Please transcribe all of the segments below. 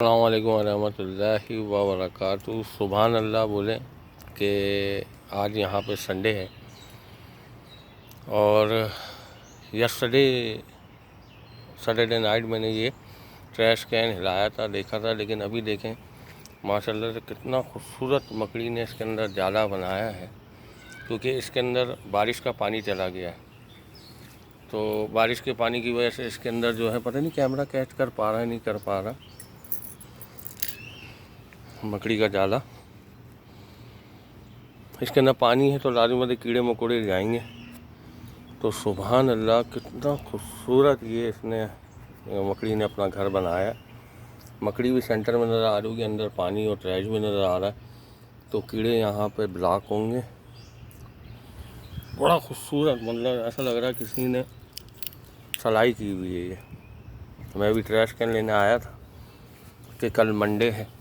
अस्सलाम वालेकुम रहमतुल्लाहि व बरकातुहू। सुभान अल्लाह बोले कि आज यहाँ पे संडे है और सैटरडे नाइट मैंने ये ट्रैश कैन हिलाया था, देखा था। लेकिन अभी देखें माशाल्लाह से कितना खूबसूरत मकड़ी ने इसके अंदर जाला बनाया है, क्योंकि इसके अंदर बारिश का पानी चला गया है। तो बारिश के पानी की वजह से इसके अंदर जो है, पता नहीं कैमरा कैच कर पा रहा है नहीं कर पा रहा, मकड़ी का जाला। इसके अंदर पानी है तो लाजमत कीड़े मकोड़े जाएंगे। तो सुभान अल्लाह कितना खूबसूरत ये इसने मकड़ी ने अपना घर बनाया। मकड़ी भी सेंटर में नज़र आ रही होगी, अंदर पानी और ट्रैश भी नज़र आ रहा है। तो कीड़े यहाँ पे ब्लॉक होंगे। बड़ा खूबसूरत, मतलब ऐसा लग रहा है किसी ने सलाई की हुई है ये। मैं भी ट्रैश कैन लेने आया था कि कल मंडे है।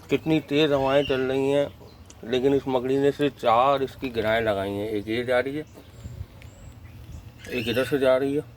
कितनी तेज़ हवाएं चल रही हैं, लेकिन इस मकड़ी ने सिर्फ 4 इसकी गिराएँ लगाई हैं। एक ये जा रही है, एक इधर से जा रही है।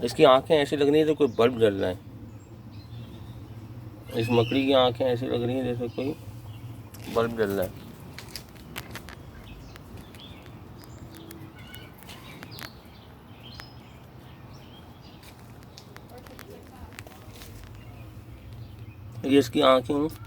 इसकी आंखें ऐसी लग रही है जैसे कोई बल्ब जल रहा है। इस मकड़ी की आंखें ऐसी लग रही हैं जैसे कोई बल्ब जल रहा है। ये इसकी आंखें हैं।